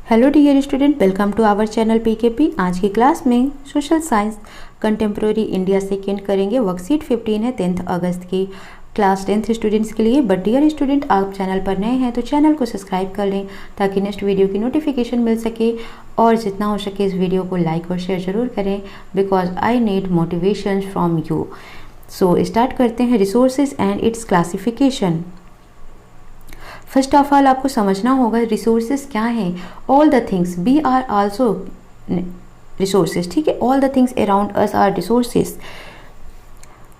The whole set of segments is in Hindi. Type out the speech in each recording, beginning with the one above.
Hello dear student, welcome to our channel PKP. आज की क्लास में social science contemporary India second करेंगे। वर्कशीट 15 है 10 अगस्त की क्लास 10th स्टूडेंट्स के लिए। बट डियर स्टूडेंट, आप चैनल पर नए हैं तो चैनल को सब्सक्राइब कर लें ताकि नेक्स्ट वीडियो की नोटिफिकेशन मिल सके, और जितना हो सके इस वीडियो को लाइक और शेयर ज़रूर करें because I need motivation from you. So start करते हैं। Resources and its classification. First of all आपको समझना होगा रिसोर्सेज क्या हैं। All the things, we are also resources, ठीक है। All the things around us are resources.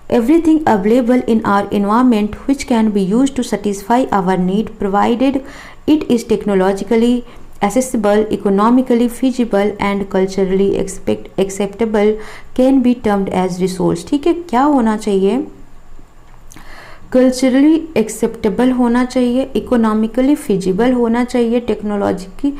Everything available in our environment which can be used to satisfy our need provided it is technologically accessible, economically feasible and culturally acceptable can be termed as resource। ठीक है, क्या होना चाहिए? कल्चरली एक्सेप्टेबल होना चाहिए, इकोनॉमिकली फिजिबल होना चाहिए, टेक्नोलॉजिकली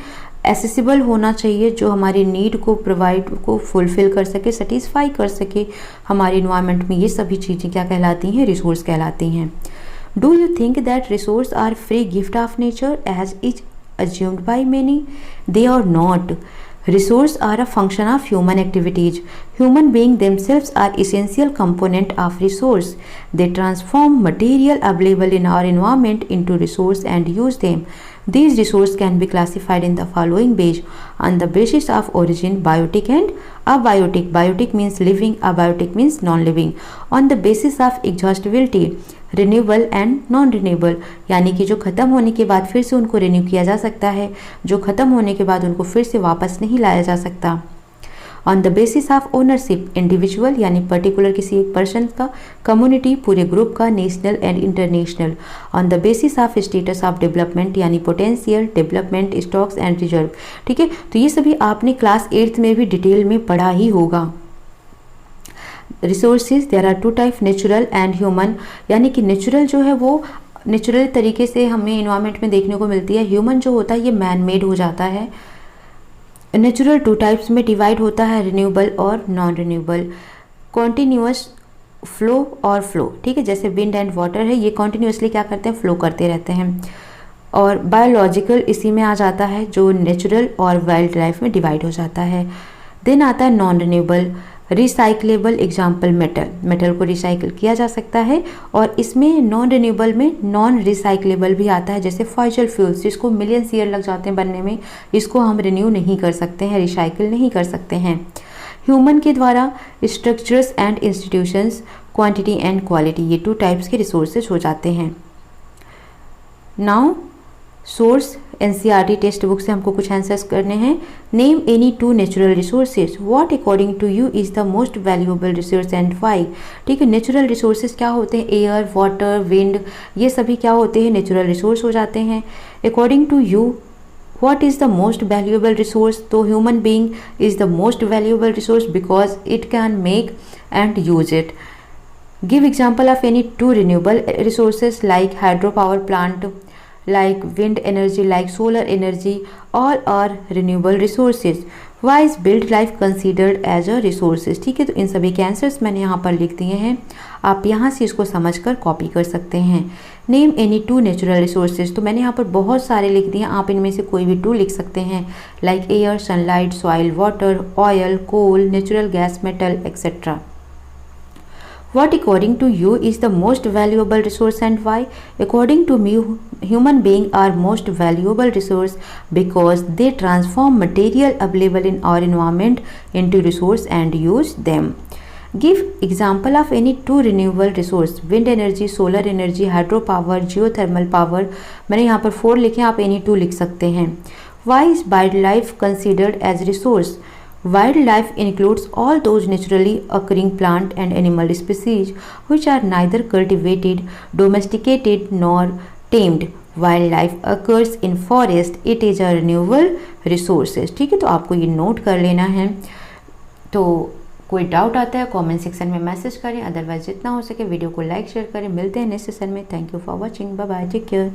एसेसिबल होना चाहिए, जो हमारी नीड को प्रोवाइड को फुलफिल कर सके, सेटिस्फाई कर सके हमारे इन्वायरमेंट में। ये सभी चीज़ें क्या कहलाती हैं? रिसोर्स कहलाती हैं। Do you think that resource are free gift of nature as is assumed by many? They are not. Resources are a function of human activities. Human beings themselves are essential component of resource. They transform material available in our environment into resource and use them. These resources can be classified in the following based on the basis of origin: biotic and abiotic. Biotic means living, abiotic means non-living. On the basis of exhaustibility, renewable and non renewable, यानी कि जो ख़त्म होने के बाद फिर से उनको रिन्यू किया जा सकता है, जो ख़त्म होने के बाद उनको फिर से वापस नहीं लाया जा सकता। On the basis of ownership, individual यानी पर्टिकुलर किसी एक पर्सन का, कम्युनिटी पूरे ग्रुप का, national and international. On the basis of status of development यानी potential, development, stocks and reserve. ठीक है, तो ये सभी आपने क्लास 8th में भी डिटेल में पढ़ा ही होगा। Resources there are two type, natural and human, यानी कि नेचुरल जो है वो नेचुरल तरीके से हमें इन्वायरमेंट में देखने को मिलती है। ह्यूमन जो होता है ये मैन मेड हो जाता है। नेचुरल टू टाइप्स में डिवाइड होता है, रिन्यूएबल और नॉन रिन्यूएबल। कॉन्टिन्यूअस फ्लो और फ्लो, ठीक है, जैसे विंड एंड वाटर है, ये कॉन्टिन्यूसली क्या करते हैं? फ्लो करते रहते हैं। और बायोलॉजिकल इसी में आ जाता है, जो नेचुरल और वाइल्ड लाइफ में डिवाइड हो जाता है। देन आता है non renewable, recyclable, example metal, metal को रिसाइकिल किया जा सकता है। और इसमें नॉन रिन्यूएबल में नॉन रिसाइक्लेबल भी आता है, जैसे फॉसिल फ्यूल्स, जिसको मिलियंस ईयर लग जाते हैं बनने में, इसको हम रिन्यू नहीं कर सकते हैं, रिसाइकिल नहीं कर सकते हैं। ह्यूमन के द्वारा structures and institutions, quantity and quality, ये टू टाइप्स के रिसोर्सेज हो जाते हैं। Now source, NCERT text book से हमको कुछ आंसर्स करने हैं। Name any two natural resources, what according to you is the most valuable resource and why. ठीक है, नेचुरल रिसोर्सेज क्या होते हैं? एयर, वाटर, विंड, ये सभी क्या होते हैं? नेचुरल रिसोर्स हो जाते हैं। According to you what is the most valuable resource, तो human being is the most valuable resource because it can make and use it. Give example of any two renewable resources like hydro power plant, like wind energy, like solar energy, all are renewable resources. Why is built life considered as a resources? ठीक है, तो इन सभी के आंसर्स मैंने यहाँ पर लिख दिए हैं, आप यहाँ से इसको समझकर कॉपी कर सकते हैं। Name any two natural resources, तो मैंने यहाँ पर बहुत सारे लिख दिए, आप इनमें से कोई भी टू लिख सकते हैं, like air, sunlight, soil, water, oil, coal, natural gas, metal etcetera. What according to you is the most valuable resource and why? According to me, human beings are most valuable resource because they transform material available in our environment into resource and use them. Give example of any two renewable resource: wind energy, solar energy, hydro power, geothermal power। मैंने यहाँ पर 4 लिखे, आप any two लिख सकते हैं। Why is wildlife considered as resource? Wildlife includes all those naturally occurring plant and animal species which are neither cultivated, domesticated nor tamed. Wildlife occurs in forest. It is a renewable resources। ठीक है, तो आपको ये नोट कर लेना है। तो कोई डाउट आता है कमेंट सेक्शन में मैसेज करें, अदरवाइज जितना हो सके वीडियो को लाइक शेयर करें। मिलते हैं नेक्स्ट सेशन में। Thank you for watching, bye bye, take care.